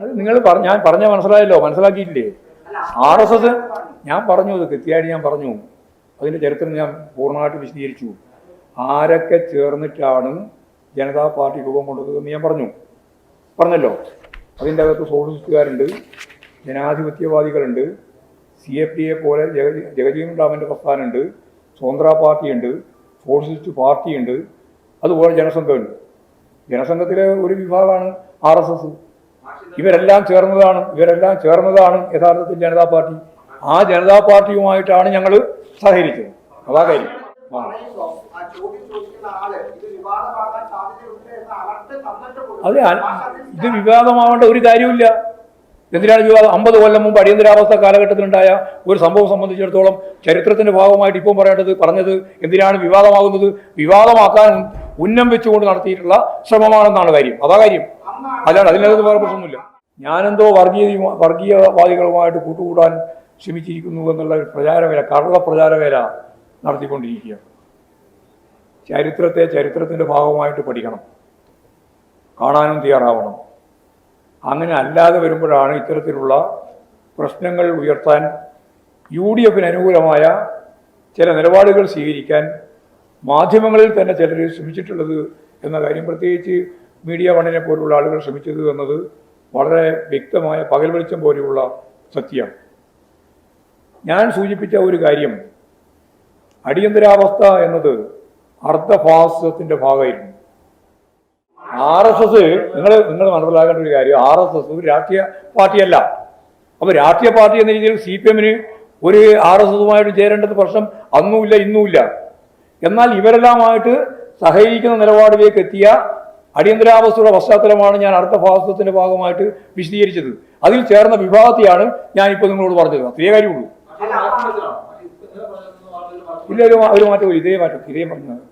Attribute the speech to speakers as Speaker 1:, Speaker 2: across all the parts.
Speaker 1: അത് നിങ്ങൾ ഞാൻ പറഞ്ഞ മനസ്സിലായല്ലോ, മനസ്സിലാക്കിയില്ലേ? RSS ഞാൻ പറഞ്ഞു, അത് കൃത്യമായിട്ട് ഞാൻ പറഞ്ഞു. അതിൻ്റെ ചരിത്രം ഞാൻ പൂർണ്ണമായിട്ട് വിശദീകരിച്ചു. ആരൊക്കെ ചേർന്നിട്ടാണ് ജനതാ പാർട്ടി രൂപം കൊണ്ടത് എന്ന് ഞാൻ പറഞ്ഞല്ലോ. അതിൻ്റെ അകത്ത് സോഷ്യലിസ്റ്റുകാരുണ്ട്, ജനാധിപത്യവാദികളുണ്ട്, CFDA പോലെ ജഗജീവൻ റാമിൻ്റെ പ്രസ്ഥാനമുണ്ട്, സ്വതന്ത്ര പാർട്ടിയുണ്ട്, സോഷ്യലിസ്റ്റ് പാർട്ടിയുണ്ട്, അതുപോലെ ജനസംഘമുണ്ട്. ജനസംഘത്തിലെ ഒരു വിഭാഗമാണ് RSS. ഇവരെല്ലാം ചേർന്നതാണ് യഥാർത്ഥത്തിൽ ജനതാ പാർട്ടി. ആ ജനതാ പാർട്ടിയുമായിട്ടാണ് ഞങ്ങൾ സഹകരിച്ചത്. അതാ കാര്യം. അതെ, ഇത് വിവാദമാവേണ്ട ഒരു കാര്യമില്ല. എന്തിനാണ് വിവാദം? 50 കൊല്ലം മുമ്പ് അടിയന്തരാവസ്ഥ കാലഘട്ടത്തിലുണ്ടായ ഒരു സംഭവം സംബന്ധിച്ചിടത്തോളം ചരിത്രത്തിന്റെ ഭാഗമായിട്ട് ഇപ്പം പറഞ്ഞത് എന്തിനാണ് വിവാദമാകുന്നത്? വിവാദമാക്കാൻ ഉന്നം വെച്ചുകൊണ്ട് നടത്തിയിട്ടുള്ള ശ്രമമാണെന്നാണ് കാര്യം. അതാ കാര്യം. അല്ലാണ്ട് അതിനകത്ത് വേറെ പ്രശ്നമൊന്നുമില്ല. ഞാനെന്തോ വർഗീയവാദികളുമായിട്ട് കൂട്ടുകൂടാൻ ശ്രമിച്ചിരിക്കുന്നു എന്നുള്ള പ്രചാരവേല, കള്ള പ്രചാരവേല നടത്തിക്കൊണ്ടിരിക്കുകയാണ്. ചരിത്രത്തിൻ്റെ ഭാഗമായിട്ട് പഠിക്കണം, കാണാനും തയ്യാറാവണം. അങ്ങനെ അല്ലാതെ വരുമ്പോഴാണ് ഇത്തരത്തിലുള്ള പ്രശ്നങ്ങൾ ഉയർത്താൻ UDF അനുകൂലമായ ചില നിലപാടുകൾ സ്വീകരിക്കാൻ മാധ്യമങ്ങളിൽ തന്നെ ചിലർ ശ്രമിച്ചിട്ടുള്ളത് എന്ന കാര്യം, പ്രത്യേകിച്ച് മീഡിയ വണ്ണിനെ പോലുള്ള ആളുകൾ ശ്രമിച്ചത് എന്നത് വളരെ വ്യക്തമായ പകൽ വെളിച്ചം പോലെയുള്ള സത്യമാണ്. ഞാൻ സൂചിപ്പിച്ച ഒരു കാര്യം, അടിയന്തരാവസ്ഥ എന്നത് അർദ്ധഫാസിസത്തിന്റെ ഭാഗമായിരുന്നു. RSS നിങ്ങൾ മനസ്സിലാക്കേണ്ട ഒരു കാര്യം, RSS ഒരു രാഷ്ട്രീയ പാർട്ടിയല്ല. അപ്പോൾ രാഷ്ട്രീയ പാർട്ടി എന്ന രീതിയിൽ CPM-ന് ഒരു RSS-ഉമായിട്ട് ചേരേണ്ടത് പ്രശ്നം അന്നുമില്ല ഇന്നുമില്ല. എന്നാൽ ഇവരെല്ലാമായിട്ട് സഹകരിക്കുന്ന നിലപാടിലേക്ക് എത്തിയ അടിയന്തരാവസ്ഥയുടെ പശ്ചാത്തലമാണ് ഞാൻ അർദ്ധഫാസിസത്തിന്റെ ഭാഗമായിട്ട് വിശദീകരിച്ചത്. അതിൽ ചേർന്ന വിഭാഗത്തെയാണ് ഞാനിപ്പോൾ നിങ്ങളോട് പറഞ്ഞത്. അതേ കാര്യമുള്ളൂ. ഇല്ല, ഒരു മാറ്റവും ഇതേ പറഞ്ഞത്.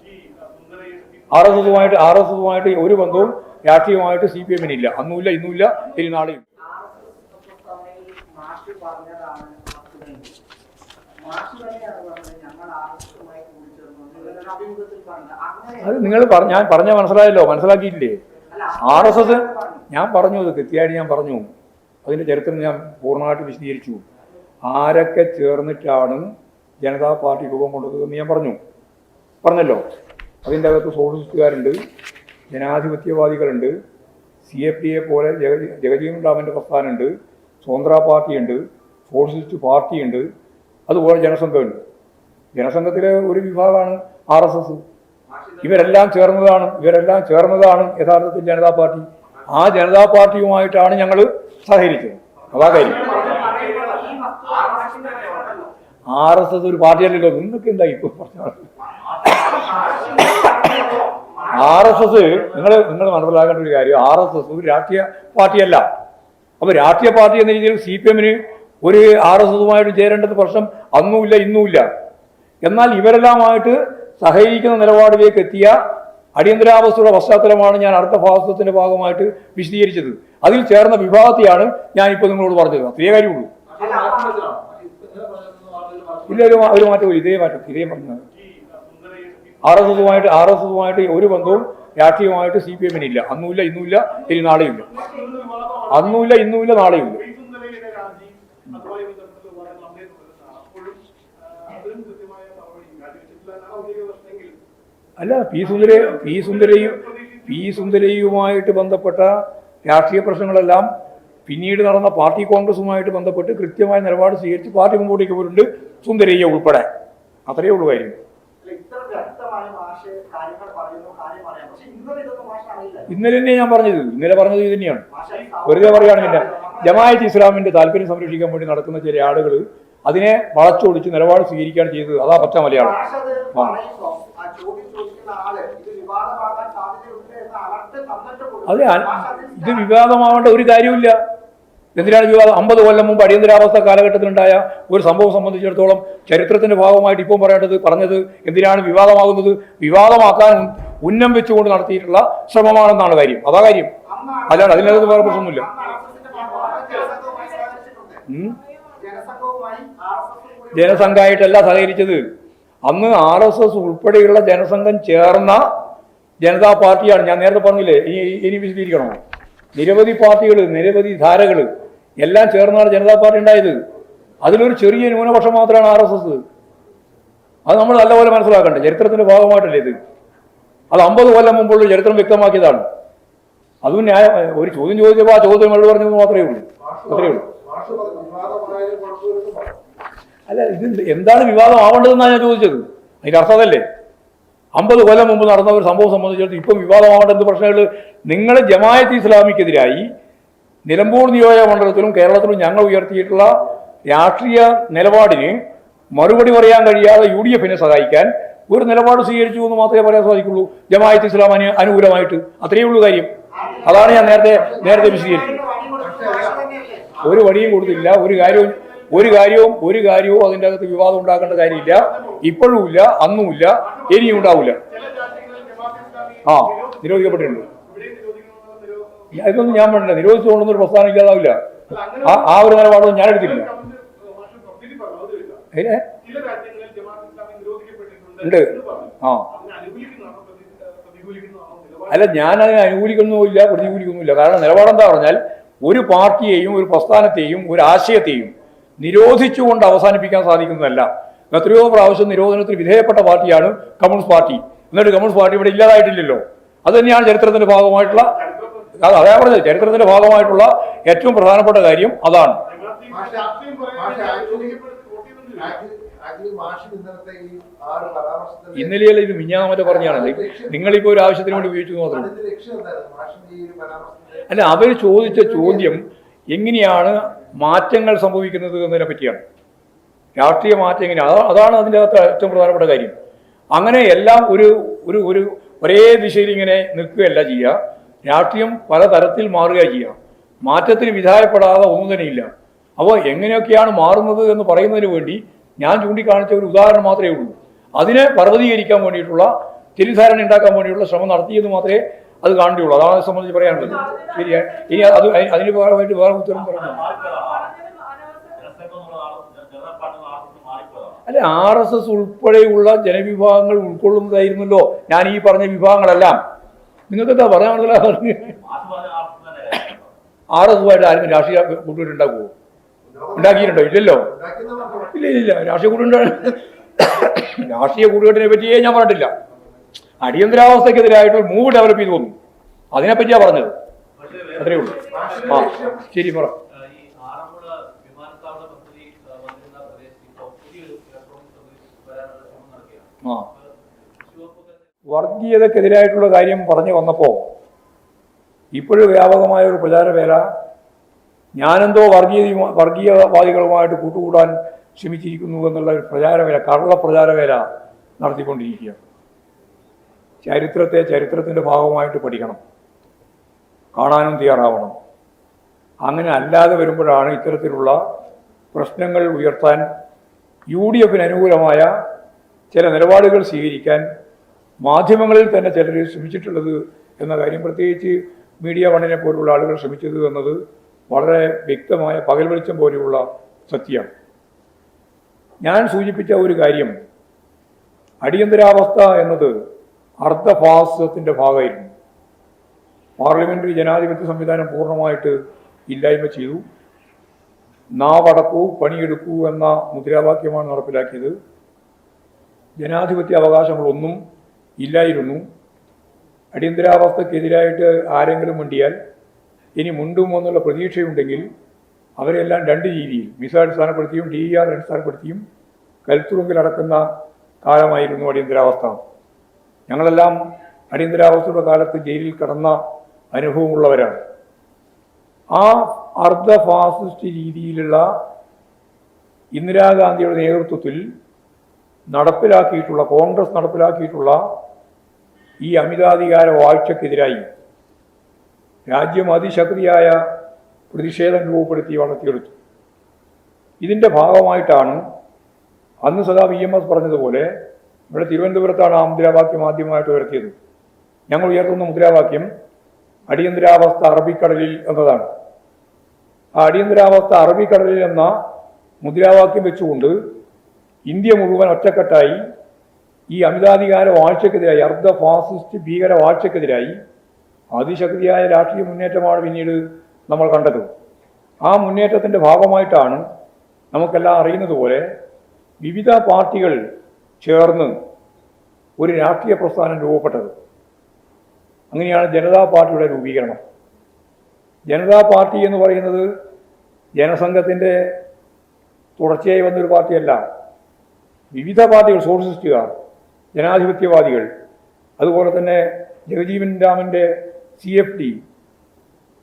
Speaker 1: RSS-ഉമായിട്ട് ഒരു ബന്ധവും രാഷ്ട്രീയമായിട്ട് CPM-നില്ല. അന്നുമില്ല ഇന്നുമില്ല ഇനി നാളെയും. അത് നിങ്ങൾ ഞാൻ പറഞ്ഞ മനസ്സിലായല്ലോ, മനസ്സിലാക്കിയില്ലേ? RSS ഞാൻ പറഞ്ഞു, അത് കൃത്യമായിട്ട് ഞാൻ പറഞ്ഞു. അതിൻ്റെ ചരിത്രം ഞാൻ പൂർണ്ണമായിട്ട് വിശദീകരിച്ചു. ആരൊക്കെ ചേർന്നിട്ടാണ് ജനതാ പാർട്ടി രൂപം കൊണ്ടത് എന്ന് ഞാൻ പറഞ്ഞല്ലോ. അതിൻ്റെ അകത്ത് സോഷ്യലിസ്റ്റുകാരുണ്ട്, ജനാധിപത്യവാദികളുണ്ട്, CFDA പോലെ ജഗജീവൻ റാമിൻ്റെ പ്രസ്ഥാനമുണ്ട്, സ്വതന്ത്ര പാർട്ടിയുണ്ട്, സോഷ്യലിസ്റ്റ് പാർട്ടിയുണ്ട്, അതുപോലെ ജനസംഘമുണ്ട്. ജനസംഘത്തിലെ ഒരു വിഭാഗമാണ് RSS. ഇവരെല്ലാം ചേർന്നതാണ് യഥാർത്ഥത്തിൽ ജനതാ പാർട്ടി. ആ ജനതാ പാർട്ടിയുമായിട്ടാണ് ഞങ്ങൾ സഹകരിച്ചത്. അതാ കാര്യം. RSS ഒരു പാർട്ടിയല്ലല്ലോ. നിങ്ങൾക്ക് എന്താ ഇപ്പോൾ പറഞ്ഞത്? RSS നിങ്ങൾ മനസ്സിലാക്കേണ്ട ഒരു കാര്യം, RSS ഒരു രാഷ്ട്രീയ പാർട്ടിയല്ല. അപ്പോൾ രാഷ്ട്രീയ പാർട്ടി എന്ന രീതിയിൽ CPM-ന് ഒരു RSS-ഉമായിട്ട് ചേരേണ്ടത് പ്രശ്നം അന്നുമില്ല ഇന്നുമില്ല. എന്നാൽ ഇവരെല്ലാമായിട്ട് സഹകരിക്കുന്ന നിലപാടിലേക്ക് എത്തിയ അടിയന്തരാവസ്ഥയുടെ പശ്ചാത്തലമാണ് ഞാൻ അർദ്ധഫാസിസത്തിന്റെ ഭാഗമായിട്ട് വിശദീകരിച്ചത്. അതിൽ ചേർന്ന വിഭാഗത്തെയാണ് ഞാനിപ്പോൾ നിങ്ങളോട് പറഞ്ഞത്. അതേ കാര്യമുള്ളൂ. ഇല്ല, ഒരു മാറ്റവും ഇതേ പറഞ്ഞത്. RSS-ഉമായിട്ട് ഒരു ബന്ധവും രാഷ്ട്രീയമായിട്ട് CPM-നില്ല. അന്നുമില്ല ഇന്നുമില്ല ഇനി നാളെയുമില്ല. അന്നുമില്ല ഇന്നുമില്ല നാളെയുമില്ല. അല്ല, പി സുന്ദരയുമായിട്ട് ബന്ധപ്പെട്ട രാഷ്ട്രീയ പ്രശ്നങ്ങളെല്ലാം പിന്നീട് നടന്ന പാർട്ടി കോൺഗ്രസുമായിട്ട് ബന്ധപ്പെട്ട് കൃത്യമായ നിലപാട് സ്വീകരിച്ച് പാർട്ടി മുമ്പോട്ടേക്ക് പോയിട്ടുണ്ട്, സുന്ദരയ്യ ഉൾപ്പെടെ. അത്രയേ ഉള്ളൂ കാര്യം. ഇന്നലെ തന്നെ ഞാൻ പറഞ്ഞത് ഇത് തന്നെയാണ്. വെറുതെ പറയുകയാണെന്നില്ല. ജമാഅത്ത് ഇസ്ലാമിന്റെ താല്പര്യം സംരക്ഷിക്കാൻ വേണ്ടി നടക്കുന്ന ചില ആളുകൾ അതിനെ വളച്ചൊടിച്ച് നിലപാട് സ്വീകരിക്കുകയാണ് ചെയ്തത്. അതാ പച്ച മലയാളം. അതെ, ഇത് വിവാദമാവേണ്ട ഒരു കാര്യമില്ല. എന്തിനാണ് വിവാദം? 50 കൊല്ലം മുമ്പ് അടിയന്തരാവസ്ഥ കാലഘട്ടത്തിലുണ്ടായ ഒരു സംഭവം സംബന്ധിച്ചിടത്തോളം ചരിത്രത്തിന്റെ ഭാഗമായിട്ട് ഇപ്പം പറഞ്ഞത് എന്തിനാണ് വിവാദമാകുന്നത്? വിവാദമാക്കാൻ ഉന്നം വെച്ചുകൊണ്ട് നടത്തിയിട്ടുള്ള ശ്രമമാണെന്നാണ് കാര്യം. അതാ കാര്യം. അല്ലാണ്ട് അതിനകത്ത് വേറെ പ്രശ്നമൊന്നുമില്ല. ജനസംഘമായിട്ടല്ല സഹകരിച്ചത്. അന്ന് RSS ഉൾപ്പെടെയുള്ള ജനസംഘം ചേർന്ന ജനതാ പാർട്ടിയാണ്. ഞാൻ നേരത്തെ പറഞ്ഞില്ലേ, ഇനി വിശദീകരിക്കണോ? നിരവധി പാർട്ടികൾ, നിരവധി ധാരകൾ എല്ലാം ചേർന്നാണ് ജനതാ പാർട്ടി ഉണ്ടായത്. അതിലൊരു ചെറിയ ന്യൂനപക്ഷം മാത്രമാണ് RSS. അത് നമ്മൾ നല്ലപോലെ മനസ്സിലാക്കണ്ടേ. ചരിത്രത്തിന്റെ ഭാഗമായിട്ടല്ലേ ഇത്. അത് 50 കൊല്ലം മുമ്പുള്ള ചരിത്രം വ്യക്തമാക്കിയതാണ്. അതും ഒരു ചോദ്യം ചോദിച്ചപ്പോൾ ആ ചോദ്യം മറുപടി പറഞ്ഞത് മാത്രമേ ഉള്ളൂ, അത്രയേ ഉള്ളൂ. അല്ല, ഇത് എന്താണ് വിവാദം ആവേണ്ടതെന്നാണ് ഞാൻ ചോദിച്ചത്. അതിന്റെ അർത്ഥം അതല്ലേ. 50 കൊല്ലം മുമ്പ് നടന്ന ഒരു സംഭവം സംബന്ധിച്ചിടത്ത് ഇപ്പം വിവാദമാവേണ്ട എന്ത് പ്രശ്നങ്ങൾ? നിങ്ങൾ ജമാഅത്ത് ഇസ്ലാമിക്കെതിരായി നിലമ്പൂർ നിയോജക മണ്ഡലത്തിലും കേരളത്തിലും ഞങ്ങൾ ഉയർത്തിയിട്ടുള്ള രാഷ്ട്രീയ നിലപാടിന് മറുപടി പറയാൻ കഴിയാതെ UDFനെ സഹായിക്കാൻ ഒരു നിലപാട് സ്വീകരിച്ചു എന്ന് മാത്രമേ പറയാൻ സാധിക്കുള്ളൂ. ജമാഅത്ത് ഇസ്ലാം അനുകൂലമായിട്ട് അത്രയേ ഉള്ളൂ കാര്യം. അതാണ് ഞാൻ നേരത്തെ വിശദീകരിച്ചത്. ഒരു വടിയും കൊടുത്തില്ല. ഒരു കാര്യവും അതിൻ്റെ അകത്ത് വിവാദം ഉണ്ടാക്കേണ്ട കാര്യമില്ല. ഇപ്പോഴും ഇല്ല, അന്നുമില്ല, ഇനിയും ഉണ്ടാവില്ല. നിരോധിക്കപ്പെട്ടിട്ടുണ്ട്. ഇതൊന്നും ഞാൻ പറഞ്ഞില്ല. നിരോധിച്ചുകൊണ്ടൊന്നും പ്രസ്ഥാനം ഇല്ലാതാവില്ല. ആ ഒരു നിലപാടൊന്നും ഞാൻ എടുത്തില്ല. ഉണ്ട്. അല്ല, ഞാൻ അതിനെ അനുകൂലിക്കുന്നുമില്ല, പ്രതികൂലിക്കുന്നുമില്ല. കാരണം നിലപാടെന്താ പറഞ്ഞാൽ, ഒരു പാർട്ടിയെയും ഒരു പ്രസ്ഥാനത്തെയും ഒരു ആശയത്തെയും നിരോധിച്ചുകൊണ്ട് അവസാനിപ്പിക്കാൻ സാധിക്കുന്നതല്ല. എത്രയോ പ്രാവശ്യം നിരോധനത്തിന് വിധേയപ്പെട്ട പാർട്ടിയാണ് കമ്മ്യൂണിസ്റ്റ് പാർട്ടി. എന്നിട്ട് കമ്മ്യൂണിസ്റ്റ് പാർട്ടി ഇവിടെ ഇല്ലാതായിട്ടില്ലല്ലോ. അത് തന്നെയാണ് ചരിത്രത്തിന്റെ ഭാഗമായിട്ടുള്ള, അതേ പറഞ്ഞത്, ചരിത്രത്തിന്റെ ഭാഗമായിട്ടുള്ള ഏറ്റവും പ്രധാനപ്പെട്ട കാര്യം അതാണ്. ഇന്നലെയല്ല, ഇത് മിഞ്ഞാമറ്റ പറഞ്ഞാണ്. നിങ്ങളിപ്പോ ഒരു ആവശ്യത്തിന് വേണ്ടി ഉപയോഗിച്ചു മാത്രം. അല്ല, അവർ ചോദിച്ച ചോദ്യം എങ്ങനെയാണ് മാറ്റങ്ങൾ സംഭവിക്കുന്നത് എന്നതിനെ പറ്റിയാണ്. രാഷ്ട്രീയ മാറ്റം എങ്ങനെയാണ്, അതാണ് അതിൻ്റെ അകത്ത് ഏറ്റവും പ്രധാനപ്പെട്ട കാര്യം. അങ്ങനെ എല്ലാം ഒരു ഒരു ഒരു ഒരേ ദിശയിൽ ഇങ്ങനെ നിൽക്കുകയല്ല ചെയ്യുക. രാഷ്ട്രീയം പലതരത്തിൽ മാറുക ചെയ്യുക. മാറ്റത്തിന് വിധേയപ്പെടാതെ ഒന്നും തന്നെ ഇല്ല. അപ്പോൾ എങ്ങനെയൊക്കെയാണ് മാറുന്നത് എന്ന് പറയുന്നതിന് വേണ്ടി ഞാൻ ചൂണ്ടിക്കാണിച്ച ഒരു ഉദാഹരണം മാത്രമേ ഉള്ളൂ. അതിനെ പർവ്വതീകരിക്കാൻ വേണ്ടിയിട്ടുള്ള, തെറ്റിദ്ധാരണ ഉണ്ടാക്കാൻ വേണ്ടിയിട്ടുള്ള ശ്രമം നടത്തിയെന്ന് മാത്രമേ അത് കാണേണ്ടിയുള്ളൂ. അതാണ് അത് സംബന്ധിച്ച് പറയാനുള്ളത്. ശരിയാണ്. ഇനി അതിന് വേണ്ടി വേറെ ഉത്തരം പറഞ്ഞു. അല്ല, RSS ഉൾപ്പെടെയുള്ള ജനവിഭാഗങ്ങൾ ഉൾക്കൊള്ളുന്നതായിരുന്നല്ലോ ഞാൻ ഈ പറഞ്ഞ വിഭാഗങ്ങളെല്ലാം. നിങ്ങൾക്ക് എന്താ പറയാൻ മനസ്സിലാകുന്നത്? RSSുമായിട്ട് ആരും രാഷ്ട്രീയ കൂട്ടുകെട്ട് ഉണ്ടാക്കുമോ? ഉണ്ടാക്കിയിട്ടുണ്ടോ? ഇല്ലല്ലോ. ഇല്ല. രാഷ്ട്രീയ കൂട്ടുകെട്ടിനെ പറ്റിയേ ഞാൻ പറഞ്ഞിട്ടില്ല. അടിയന്തരാവസ്ഥക്കെതിരായിട്ട് മൂവ് ഡെവലപ്പ് ചെയ്തു വന്നു, അതിനെപ്പറ്റിയാ പറഞ്ഞത്. അത്രയേ ഉള്ളൂ. ശരി, പറ. വർഗീയതക്കെതിരായിട്ടുള്ള കാര്യം പറഞ്ഞു വന്നപ്പോൾ ഇപ്പോഴും വ്യാപകമായ ഒരു പ്രചാരവേല, ഞാനെന്തോ വർഗീയവാദികളുമായിട്ട് കൂട്ടുകൂടാൻ ശ്രമിച്ചിരിക്കുന്നു എന്നുള്ള ഒരു പ്രചാരവേല, കള്ള പ്രചാരവേല നടത്തിക്കൊണ്ടിരിക്കുക. ചരിത്രത്തിൻ്റെ ഭാഗമായിട്ട് പഠിക്കണം, കാണാനും തയ്യാറാവണം. അങ്ങനെ അല്ലാതെ വരുമ്പോഴാണ് ഇത്തരത്തിലുള്ള പ്രശ്നങ്ങൾ ഉയർത്താൻ UDFന് അനുകൂലമായ ചില നിലപാടുകൾ സ്വീകരിക്കാൻ മാധ്യമങ്ങളിൽ തന്നെ ചിലർ ശ്രമിച്ചിട്ടുള്ളത് എന്ന കാര്യം, പ്രത്യേകിച്ച് മീഡിയ വണ്ണിനെ പോലുള്ള ആളുകൾ ശ്രമിച്ചത് എന്നത് വളരെ വ്യക്തമായ പകൽ വെളിച്ചം പോലെയുള്ള സത്യമാണ്. ഞാൻ സൂചിപ്പിച്ച ഒരു കാര്യം, അടിയന്തരാവസ്ഥ എന്നത് അർദ്ധഫാസിസത്തിൻ്റെ ഭാഗമായിരുന്നു. പാർലമെന്ററി ജനാധിപത്യ സംവിധാനം പൂർണ്ണമായിട്ട് ഇല്ലായ്മ ചെയ്തു. നാവടക്കൂ പണിയെടുക്കൂ എന്ന മുദ്രാവാക്യമാണ് നടപ്പിലാക്കിയത്. ജനാധിപത്യ അവകാശങ്ങളൊന്നും ഇല്ലായിരുന്നു. അടിയന്തരാവസ്ഥക്കെതിരായിട്ട് ആരെങ്കിലും വേണ്ടിയാൽ ഇനി മുണ്ടും എന്നുള്ള പ്രതീക്ഷയുണ്ടെങ്കിൽ അവരെല്ലാം രണ്ട് രീതിയിൽ വിസ അടിസ്ഥാനപ്പെടുത്തിയും DER അടിസ്ഥാനപ്പെടുത്തിയും കൽത്തുറുങ്കിലടക്കുന്ന കാലമായിരുന്നു അടിയന്തരാവസ്ഥ. ഞങ്ങളെല്ലാം അടിയന്തരാവസ്ഥയുടെ കാലത്ത് ജയിലിൽ കിടന്ന അനുഭവമുള്ളവരാണ്. ആ അർദ്ധ ഫാസിസ്റ്റ് രീതിയിലുള്ള ഇന്ദിരാഗാന്ധിയുടെ നേതൃത്വത്തിൽ നടപ്പിലാക്കിയിട്ടുള്ള, കോൺഗ്രസ് നടപ്പിലാക്കിയിട്ടുള്ള ഈ അമിതാധികാര വാഴ്ചക്കെതിരായി രാജ്യം അതിശക്തിയായ പ്രതിഷേധം രൂപപ്പെടുത്തി വളർത്തിയെടുത്തു. ഇതിൻ്റെ ഭാഗമായിട്ടാണ് അന്ന് സദാ VMS പറഞ്ഞതുപോലെ ഇവിടെ തിരുവനന്തപുരത്താണ് ആ മുദ്രാവാക്യം ആദ്യമായിട്ട് ഉയർത്തിയത്. ഞങ്ങൾ ഉയർത്തുന്ന മുദ്രാവാക്യം അടിയന്തരാവസ്ഥ അറബിക്കടലിൽ എന്നതാണ്. ആ അടിയന്തരാവസ്ഥ അറബിക്കടലിൽ എന്ന മുദ്രാവാക്യം വെച്ചുകൊണ്ട് ഇന്ത്യ മുഴുവൻ ഒറ്റക്കെട്ടായി ഈ അമിതാധികാര വാഴ്ചക്കെതിരായി, അർദ്ധ ഫാസിസ്റ്റ് ഭീകര വാഴ്ചക്കെതിരായി അതിശക്തിയായ രാഷ്ട്രീയ മുന്നേറ്റമാണ് പിന്നീട് നമ്മൾ കണ്ടത്. ആ മുന്നേറ്റത്തിൻ്റെ ഭാഗമായിട്ടാണ് നമുക്കെല്ലാം അറിയുന്നത് പോലെ വിവിധ പാർട്ടികൾ ചേർന്ന് ഒരു രാഷ്ട്രീയ പ്രസ്ഥാനം രൂപപ്പെട്ടത്. അങ്ങനെയാണ് ജനതാ പാർട്ടിയുടെ രൂപീകരണം. ജനതാ പാർട്ടി എന്ന് പറയുന്നത് ജനസംഘത്തിൻ്റെ തുടർച്ചയായി വന്നൊരു പാർട്ടിയല്ല. വിവിധ പാർട്ടികൾ, സോഷ്യലിസ്റ്റുകാർ, ജനാധിപത്യവാദികൾ, അതുപോലെ തന്നെ ജഗജീവൻ രാമിൻ്റെ CFD,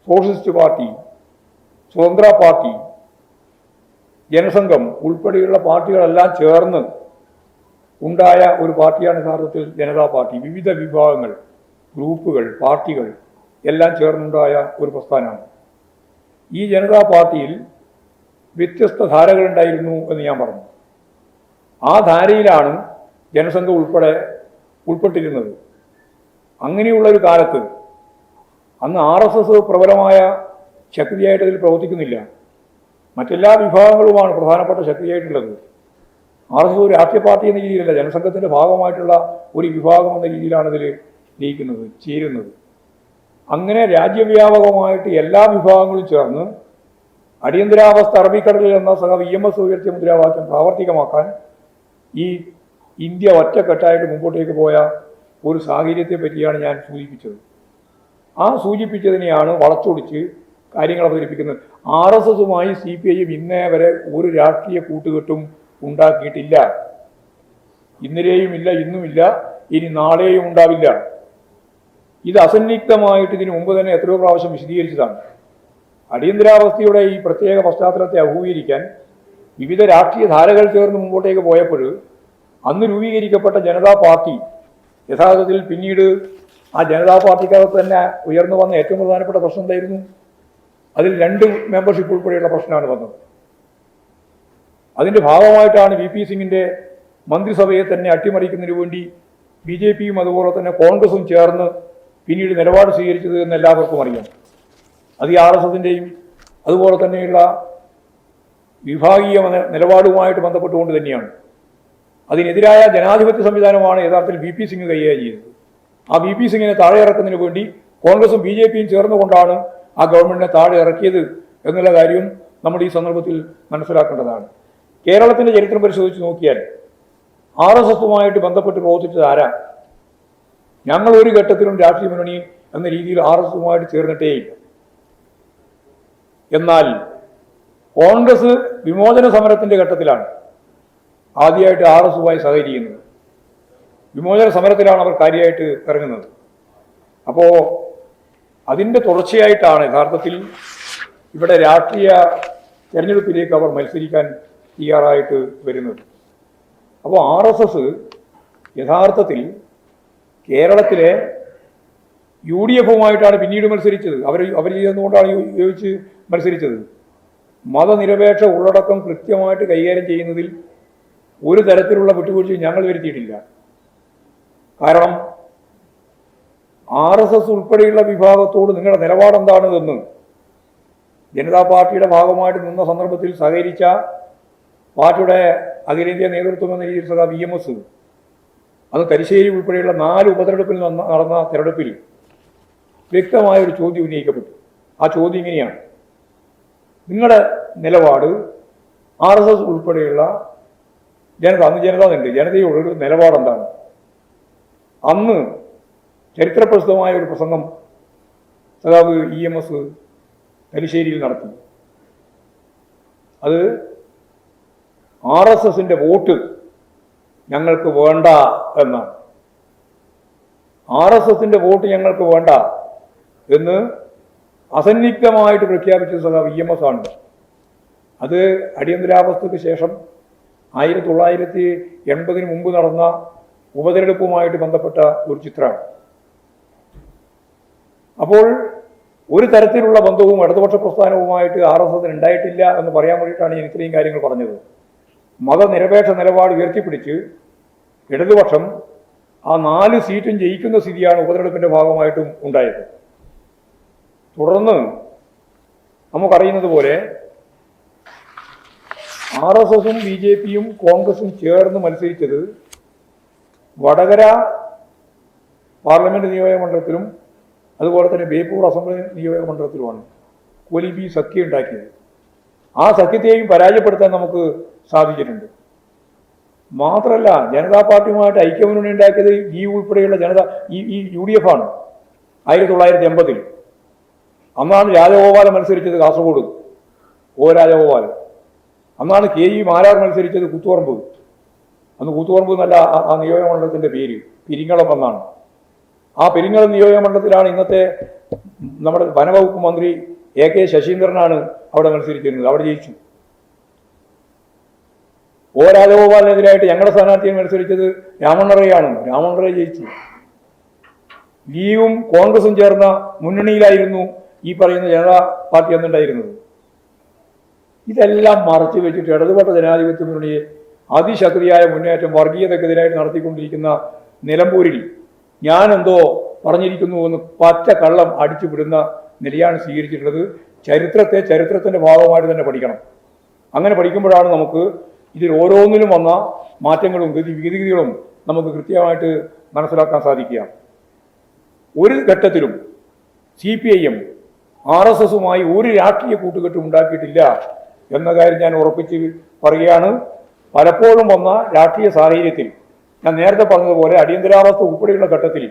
Speaker 1: സോഷ്യലിസ്റ്റ് പാർട്ടി, സ്വതന്ത്ര പാർട്ടി, ജനസംഘം ഉൾപ്പെടെയുള്ള പാർട്ടികളെല്ലാം ചേർന്ന് ഉണ്ടായ ഒരു പാർട്ടിയാണ് യഥാർത്ഥത്തിൽ ജനതാ പാർട്ടി. വിവിധ വിഭാഗങ്ങൾ, ഗ്രൂപ്പുകൾ, പാർട്ടികൾ എല്ലാം ചേർന്നുണ്ടായ ഒരു പ്രസ്ഥാനമാണ്. ഈ ജനതാ പാർട്ടിയിൽ വ്യത്യസ്ത ധാരകളുണ്ടായിരുന്നു എന്ന് ഞാൻ പറഞ്ഞു. ആ ധാരയിലാണ് ജനസംഘം ഉൾപ്പെട്ടിരുന്നത്. അങ്ങനെയുള്ള ഒരു കാലത്ത് അന്ന് RSS പ്രബലമായ ശക്തിയായിട്ട് അതിൽ പ്രവർത്തിക്കുന്നില്ല. മറ്റെല്ലാ വിഭാഗങ്ങളുമാണ് പ്രധാനപ്പെട്ട ശക്തിയായിട്ടുള്ളത്. RSS ഒരു രാഷ്ട്രീയ പാർട്ടി എന്ന രീതിയിലല്ല, ജനസംഘത്തിൻ്റെ ഭാഗമായിട്ടുള്ള ഒരു വിഭാഗം എന്ന രീതിയിലാണ് ഇതിൽ ചേരുന്നത്. അങ്ങനെ രാജ്യവ്യാപകമായിട്ട് എല്ലാ വിഭാഗങ്ങളും ചേർന്ന് അടിയന്തരാവസ്ഥ അറബിക്കടലിൽ എന്ന EMS ഉയർത്തിയ മുദ്രാവാക്യം പ്രാവർത്തികമാക്കാൻ ഈ ഇന്ത്യ ഒറ്റക്കെട്ടായിട്ട് മുമ്പോട്ടേക്ക് പോയ ഒരു സാഹചര്യത്തെ പറ്റിയാണ് ഞാൻ സൂചിപ്പിച്ചത്. ആ സൂചിപ്പിച്ചതിനെയാണ് വളച്ചൊടിച്ച് കാര്യങ്ങൾ അവതരിപ്പിക്കുന്നത്. RSSുമായി CPIM ഇന്നേ വരെ ഒരു രാഷ്ട്രീയ കൂട്ടുകെട്ടും ഉണ്ടാക്കിയിട്ടില്ല. ഇന്നലെയും ഇല്ല, ഇന്നുമില്ല, ഇനി നാളെയും ഉണ്ടാവില്ല. ഇത് അസന്നിഗ്ധമായിട്ട് ഇതിനു മുമ്പ് തന്നെ എത്രയോ പ്രാവശ്യം വിശദീകരിച്ചതാണ്. അടിയന്തരാവസ്ഥയുടെ ഈ പ്രത്യേക പശ്ചാത്തലത്തെ അഭിമുഖീകരിക്കാൻ വിവിധ രാഷ്ട്രീയ ധാരകൾ ചേർന്ന് മുമ്പോട്ടേക്ക് പോയപ്പോൾ അന്ന് രൂപീകരിക്കപ്പെട്ട ജനതാ പാർട്ടി യഥാർത്ഥത്തിൽ പിന്നീട് ആ ജനതാ പാർട്ടിക്കകത്ത് തന്നെ ഉയർന്നു വന്ന ഏറ്റവും പ്രധാനപ്പെട്ട പ്രശ്നം എന്തായിരുന്നു? അതിൽ 2 മെമ്പർഷിപ്പ് ഉൾപ്പെടെയുള്ള പ്രശ്നമാണ് വന്നത്. അതിൻ്റെ ഭാഗമായിട്ടാണ് VP സിംഗിൻ്റെ മന്ത്രിസഭയെ തന്നെ അട്ടിമറിക്കുന്നതിന് വേണ്ടി BJPയും അതുപോലെ തന്നെ കോൺഗ്രസും ചേർന്ന് പിന്നീട് നിലപാട് സ്വീകരിച്ചത് എന്ന് എല്ലാവർക്കും അറിയാം. അത് ഈ RSSൻ്റെയും അതുപോലെ തന്നെയുള്ള വിഭാഗീയ നിലപാടുമായിട്ട് ബന്ധപ്പെട്ടുകൊണ്ട് തന്നെയാണ്. അതിനെതിരായ ജനാധിപത്യ സംവിധാനമാണ് യഥാർത്ഥത്തിൽ VP സിംഗ് കൈകാര്യം ചെയ്തത്. ആ VP സിംഗിനെ താഴെ ഇറക്കുന്നതിന് വേണ്ടി കോൺഗ്രസും BJPയും ചേർന്നുകൊണ്ടാണ് ആ ഗവൺമെന്റിനെ താഴെ ഇറക്കിയത് എന്നുള്ള കാര്യം നമ്മൾ ഈ സന്ദർഭത്തിൽ മനസ്സിലാക്കേണ്ടതാണ്. കേരളത്തിൻ്റെ ചരിത്രം പരിശോധിച്ച് നോക്കിയാൽ RSSുമായിട്ട് ബന്ധപ്പെട്ട് പ്രവർത്തിച്ചത് ആരാ? ഞങ്ങൾ ഒരു ഘട്ടത്തിലും രാഷ്ട്രീയ മുന്നണി എന്ന രീതിയിൽ RSSുമായിട്ട് ചേർന്നിട്ടേയില്ല. എന്നാൽ കോൺഗ്രസ് വിമോചന സമരത്തിൻ്റെ ഘട്ടത്തിലാണ് ആദ്യമായിട്ട് RSSുമായി സഹകരിക്കുന്നത്. വിമോചന സമരത്തിലാണ് അവർ കാര്യമായിട്ട് ഇറങ്ങുന്നത്. അപ്പോൾ അതിൻ്റെ തുടർച്ചയായിട്ടാണ് യഥാർത്ഥത്തിൽ ഇവിടെ രാഷ്ട്രീയ തെരഞ്ഞെടുപ്പിലേക്ക് അവർ മത്സരിക്കാൻ തയ്യാറായിട്ട് വരുന്നത്. അപ്പോൾ RSS യഥാർത്ഥത്തിൽ കേരളത്തിലെ UDFുമായിട്ടാണ് പിന്നീട് മത്സരിച്ചത്. അവർ ചെയ്യുന്നതുകൊണ്ടാണ് യോജിച്ച് മത്സരിച്ചത്. മതനിരപേക്ഷ ഉള്ളടക്കം കൃത്യമായിട്ട് കൈകാര്യം ചെയ്യുന്നതിൽ ഒരു തരത്തിലുള്ള വിട്ടുവീഴ്ചയും ഞങ്ങൾ വരുത്തിയിട്ടില്ല. കാരണം RSS ഉൾപ്പെടെയുള്ള വിഭാഗത്തോട് നിങ്ങളുടെ നിലപാടെന്താണ് എന്ന് ജനതാ പാർട്ടിയുടെ ഭാഗമായിട്ട് നിന്ന സന്ദർഭത്തിൽ സഹകരിച്ച പാർട്ടിയുടെ അഖിലേന്ത്യാ നേതൃത്വം എന്ന രീതിയിൽ EMS അത് തലശ്ശേരി ഉൾപ്പെടെയുള്ള 4 ഉപതെരഞ്ഞെടുപ്പിൽ നടന്ന തെരഞ്ഞെടുപ്പിൽ വ്യക്തമായൊരു ചോദ്യം ഉന്നയിക്കപ്പെട്ടു. ആ ചോദ്യം ഇങ്ങനെയാണ്: നിങ്ങളുടെ നിലപാട് RSS ഉൾപ്പെടെയുള്ള അന്ന് ജനതയോടൊരു നിലപാടെന്താണ്? അന്ന് ചരിത്രപ്രസിദ്ധമായ ഒരു പ്രസംഗം സഖാവ് EMS തലശ്ശേരിയിൽ നടത്തി. അത് RSSന്റെ വോട്ട് ഞങ്ങൾക്ക് വേണ്ട എന്നാണ്. RSSന്റെ വോട്ട് ഞങ്ങൾക്ക് വേണ്ട എന്ന് അസന്നിഗ്ധമായിട്ട് പ്രഖ്യാപിച്ച സഖാവ് EMS ആണ്. അത് അടിയന്തരാവസ്ഥയ്ക്ക് ശേഷം 1980 മുമ്പ് നടന്ന ഉപതെരഞ്ഞെടുപ്പുമായിട്ട് ബന്ധപ്പെട്ട ഒരു ചിത്രമാണ്. അപ്പോൾ ഒരു തരത്തിലുള്ള ബന്ധവും ഇടതുപക്ഷ പ്രസ്ഥാനവുമായിട്ട് RSSന് ഉണ്ടായിട്ടില്ല എന്ന് പറയാൻ വേണ്ടിയിട്ടാണ് ഞാൻ ഇത്രയും കാര്യങ്ങൾ പറഞ്ഞത്. മതനിരപേക്ഷ നിലപാട് ഉയർത്തിപ്പിടിച്ച് ഇടതുപക്ഷം ആ 4 സീറ്റും ജയിക്കുന്ന സ്ഥിതിയാണ് ഉപതെരഞ്ഞെടുപ്പിൻ്റെ ഭാഗമായിട്ടും ഉണ്ടായത്. തുടർന്ന് നമുക്കറിയുന്നത് പോലെ RSSും BJPയും കോൺഗ്രസും ചേർന്ന് മത്സരിച്ചത് വടകര പാർലമെന്റ് നിയോജകമണ്ഡലത്തിലും അതുപോലെ തന്നെ ബേപ്പൂർ അസംബ്ലി നിയോജക മണ്ഡലത്തിലുമാണ് കോലീബി സഖ്യം ഉണ്ടാക്കിയത്. ആ സഖ്യത്തെയും പരാജയപ്പെടുത്താൻ നമുക്ക് സാധിച്ചിട്ടുണ്ട്. മാത്രമല്ല, ജനതാ പാർട്ടിയുമായിട്ട് ഐക്യമുന്നണി ഉണ്ടാക്കിയത് ഈ ഉൾപ്പെടെയുള്ള ഈ UDF ആണ് 1980. അന്നാണ് രാജഗോപാലൻ മത്സരിച്ചത് കാസർഗോഡ്, രാജഗോപാലൻ. അന്നാണ് KE മാരാർ മത്സരിച്ചത് കൂത്തുപറമ്പ്. അന്ന് കൂത്തുപറമ്പ് എന്നല്ല ആ നിയോജക മണ്ഡലത്തിൻ്റെ പേര്, പെരിങ്ങളം എന്നാണ്. ആ പെരിങ്ങളം നിയോജക മണ്ഡലത്തിലാണ് ഇന്നത്തെ നമ്മുടെ വനവകുപ്പ് മന്ത്രി AK ശശീന്ദ്രനാണ് അവിടെ മത്സരിച്ചിരുന്നത്. അവിടെ ജയിച്ചു. രാജഗോപാലിനെതിരായിട്ട് ഞങ്ങളുടെ സ്ഥാനാർത്ഥിയെ മത്സരിച്ചത് രാമണ്ണറയാണ്. രാമണ്ണറ ജയിച്ചു. ലീഗും കോൺഗ്രസും ചേർന്ന മുന്നണിയിലായിരുന്നു ഈ പറയുന്ന ജനതാ പാർട്ടി എന്നുണ്ടായിരുന്നത്. ഇതെല്ലാം മറച്ചു വെച്ചിട്ട് ഇടതുപക്ഷ ജനാധിപത്യ മുന്നണിയെ അതിശക്തിയായ മുന്നേറ്റം വർഗീയതക്കെതിരായിട്ട് നടത്തിക്കൊണ്ടിരിക്കുന്ന നിലമ്പൂരിൽ ഞാനെന്തോ പറഞ്ഞിരിക്കുന്നു എന്ന് പച്ച കള്ളം അടിച്ചു വിടുന്ന നിലയാണ് സ്വീകരിച്ചിട്ടുള്ളത്. ചരിത്രത്തിൻ്റെ ഭാഗമായിട്ട് തന്നെ പഠിക്കണം. അങ്ങനെ പഠിക്കുമ്പോഴാണ് നമുക്ക് ഇതിൽ ഓരോന്നിലും വന്ന മാറ്റങ്ങളും വിഗതികളും നമുക്ക് കൃത്യമായിട്ട് മനസ്സിലാക്കാൻ സാധിക്കുക. ഒരു ഘട്ടത്തിലും CPIM RSSുമായി ഒരു രാഷ്ട്രീയ കൂട്ടുകെട്ടും ഉണ്ടാക്കിയിട്ടില്ല എന്ന കാര്യം ഞാൻ ഉറപ്പിച്ച് പറയുകയാണ്. പലപ്പോഴും വന്ന രാഷ്ട്രീയ സാഹചര്യത്തിൽ ഞാൻ നേരത്തെ പറഞ്ഞതുപോലെ അടിയന്തരാവസ്ഥ ഉൾപ്പെടെയുള്ള ഘട്ടത്തിൽ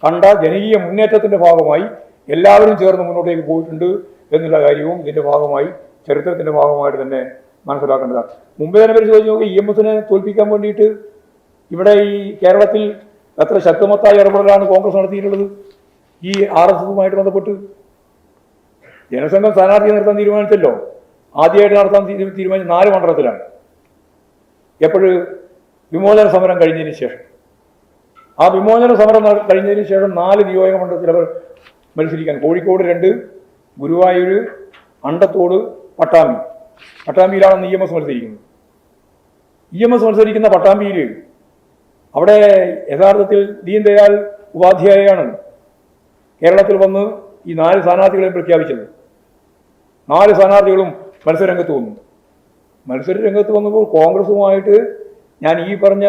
Speaker 1: കണ്ട ജനകീയ മുന്നേറ്റത്തിൻ്റെ ഭാഗമായി എല്ലാവരും ചേർന്ന് മുന്നോട്ടേക്ക് പോയിട്ടുണ്ട് എന്നുള്ള കാര്യവും ഇതിൻ്റെ ഭാഗമായി ചരിത്രത്തിൻ്റെ ഭാഗമായിട്ട് തന്നെ മനസ്സിലാക്കേണ്ടതാണ്. മുമ്പേ തന്നെ പരിശോധിച്ച് നോക്കി EMSനെ തോൽപ്പിക്കാൻ വേണ്ടിയിട്ട് ഇവിടെ ഈ കേരളത്തിൽ എത്ര ശക്തമത്തായ ഇടപെടലാണ് കോൺഗ്രസ് നടത്തിയിട്ടുള്ളത്. ഈ RSSുമായിട്ട് ബന്ധപ്പെട്ട് ജനസംഘം സ്ഥാനാർത്ഥിയെ നിർത്താൻ തീരുമാനിച്ചല്ലോ. ആദ്യമായിട്ട് നടത്താൻ തീരുമാനിച്ച 4 മണ്ഡലത്തിലാണ്. എപ്പോഴും വിമോചന സമരം കഴിഞ്ഞതിന് ശേഷം. ആ വിമോചന സമരം കഴിഞ്ഞതിന് ശേഷം 4 നിയോജക മണ്ഡലത്തിൽ അവർ മത്സരിക്കാൻ, കോഴിക്കോട് 2, ഗുരുവായൂർ, അണ്ടത്തോട്, പട്ടാമ്പിയിലാണ് EMS മത്സരിക്കുന്നത്. EMS മത്സരിക്കുന്ന പട്ടാമ്പിയിൽ അവിടെ യഥാർത്ഥത്തിൽ ദീൻദയാൽ ഉപാധ്യായയാണ് കേരളത്തിൽ വന്ന് ഈ 4 സ്ഥാനാർത്ഥികളെയും പ്രഖ്യാപിച്ചത്. 4 സ്ഥാനാർത്ഥികളും മത്സരരംഗത്ത് വന്നു. മത്സരരംഗത്ത് വന്നപ്പോൾ കോൺഗ്രസുമായിട്ട് ഞാൻ ഈ പറഞ്ഞ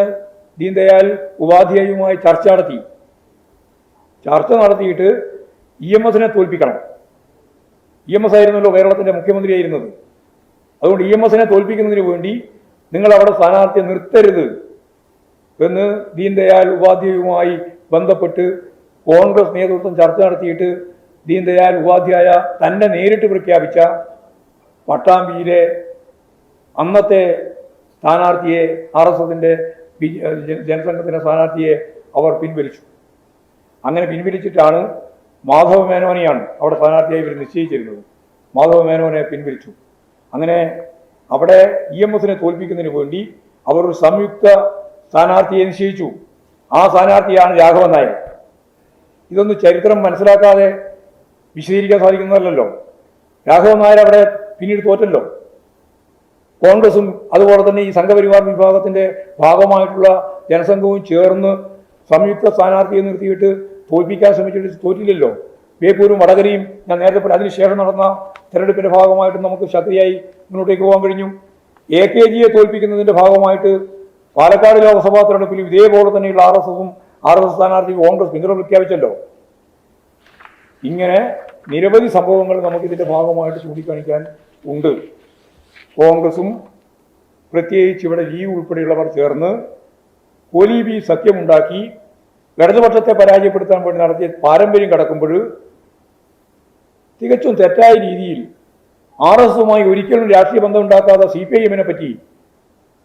Speaker 1: ദീൻദയാൽ ഉപാധ്യായുമായി ചർച്ച നടത്തിയിട്ട് EMSനെ തോൽപ്പിക്കണം. EMS ആയിരുന്നല്ലോ കേരളത്തിൻ്റെ മുഖ്യമന്ത്രിയായിരുന്നത്. അതുകൊണ്ട് EMSനെ തോൽപ്പിക്കുന്നതിന് വേണ്ടി നിങ്ങൾ അവിടെ സ്ഥാനാർത്ഥിയെ നിർത്തരുത് എന്ന് ദീൻദയാൽ ഉപാധ്യായുമായി ബന്ധപ്പെട്ട് കോൺഗ്രസ് നേതൃത്വം ചർച്ച നടത്തിയിട്ട് ദീൻദയാൽ ഉപാധ്യായ തന്നെ നേരിട്ട് പ്രഖ്യാപിച്ച പട്ടാമ്പിയിലെ അന്നത്തെ സ്ഥാനാർത്ഥിയെ, RSSന്റെ ജനസംഘത്തിൻ്റെ സ്ഥാനാർത്ഥിയെ അവർ പിൻവലിച്ചു. അങ്ങനെ പിൻവലിച്ചിട്ടാണ് മാധവ മേനോനെയാണ് അവിടെ സ്ഥാനാർത്ഥിയായി ഇവർ നിശ്ചയിച്ചിരുന്നത്. മാധവ മേനോനെ പിൻവലിച്ചു. അങ്ങനെ അവിടെ EMSനെ തോൽപ്പിക്കുന്നതിന് വേണ്ടി അവർ ഒരു സംയുക്ത സ്ഥാനാർത്ഥിയെ നിശ്ചയിച്ചു. ആ സ്ഥാനാർത്ഥിയാണ് രാഘവൻ നായർ. ഇതൊന്നും ചരിത്രം മനസ്സിലാക്കാതെ വിശദീകരിക്കാൻ സാധിക്കുന്നതല്ലോ. രാഘവൻ നായർ അവിടെ പിന്നീട് തോറ്റല്ലോ. കോൺഗ്രസും അതുപോലെ തന്നെ ഈ സംഘപരിവാർ വിഭാഗത്തിൻ്റെ ഭാഗമായിട്ടുള്ള ജനസംഘവും ചേർന്ന് സംയുക്ത സ്ഥാനാർത്ഥിയെ നിർത്തിയിട്ട് തോൽപ്പിക്കാൻ ശ്രമിച്ചിട്ട് തോറ്റില്ലല്ലോ. ബേപ്പൂരും വടകരയും ഞാൻ നേരത്തെ അതിനുശേഷം നടന്ന തെരഞ്ഞെടുപ്പിൻ്റെ ഭാഗമായിട്ട് നമുക്ക് ശക്തിയായി മുന്നോട്ടേക്ക് പോകാൻ കഴിഞ്ഞു. AKGയെ തോൽപ്പിക്കുന്നതിൻ്റെ ഭാഗമായിട്ട് പാലക്കാട് ലോക്സഭാ തെരഞ്ഞെടുപ്പിലും ഇതേപോലെ തന്നെയുള്ള RSS സ്ഥാനാർത്ഥി കോൺഗ്രസ് പിന്തുണ പ്രഖ്യാപിച്ചല്ലോ. ഇങ്ങനെ നിരവധി സംഭവങ്ങൾ നമുക്കിതിൻ്റെ ഭാഗമായിട്ട് ചൂണ്ടിക്കാണിക്കാൻ ഉണ്ട്. കോൺഗ്രസും പ്രത്യേകിച്ച് ഇവിടെ ലീഗ് ഉൾപ്പെടെയുള്ളവർ ചേർന്ന് കോലീബി സഖ്യമുണ്ടാക്കി ഇടതുപക്ഷത്തെ പരാജയപ്പെടുത്താൻ വേണ്ടി നടത്തിയ പാരമ്പര്യം കടക്കുമ്പോൾ തികച്ചും തെറ്റായ രീതിയിൽ RSSുമായി ഒരിക്കലും രാഷ്ട്രീയ ബന്ധം ഉണ്ടാക്കാത്ത CPIMനെ പറ്റി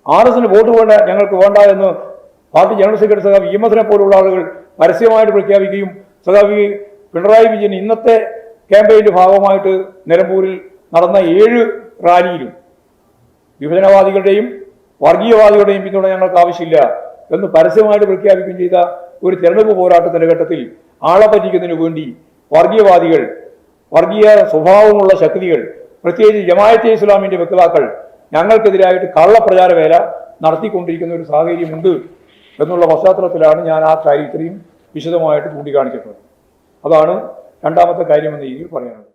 Speaker 1: RSSന് വോട്ട് വേണ്ട, ഞങ്ങൾക്ക് വേണ്ട എന്ന് പാർട്ടി ജനറൽ സെക്രട്ടറി സഖാവ് EMSനെ പോലുള്ള ആളുകൾ പരസ്യമായിട്ട് പ്രഖ്യാപിക്കുകയും സഖാവ് പിണറായി വിജയൻ ഇന്നത്തെ ക്യാമ്പയിൻ്റെ ഭാഗമായിട്ട് നിലമ്പൂരിൽ നടന്ന 7 റാലിയിലും വിഭജനവാദികളുടെയും വർഗീയവാദികളുടെയും പിന്തുണ ഞങ്ങൾക്ക് ആവശ്യമില്ല എന്ന് പരസ്യമായിട്ട് പ്രഖ്യാപിക്കുകയും ചെയ്ത ഒരു തെരഞ്ഞെടുപ്പ് പോരാട്ടത്തിൻ്റെ ഘട്ടത്തിൽ ആളെ പറ്റിക്കുന്നതിന് വേണ്ടി വർഗീയവാദികൾ, വർഗീയ സ്വഭാവമുള്ള ശക്തികൾ, പ്രത്യേകിച്ച് ജമാഅത്തെ ഇസ്ലാമിൻ്റെ വക്താക്കൾ ഞങ്ങൾക്കെതിരായിട്ട് കള്ളപ്രചാര വേല നടത്തിക്കൊണ്ടിരിക്കുന്ന ഒരു സാഹചര്യമുണ്ട് എന്നുള്ള പശ്ചാത്തലത്തിലാണ് ഞാൻ ആ കാര്യം ഇത്രയും വിശദമായിട്ട് ചൂണ്ടിക്കാണിച്ചിട്ടുള്ളത്. അതാണ് രണ്ടാമത്തെ കാര്യമെന്ന രീതിയിൽ പറയുന്നത്.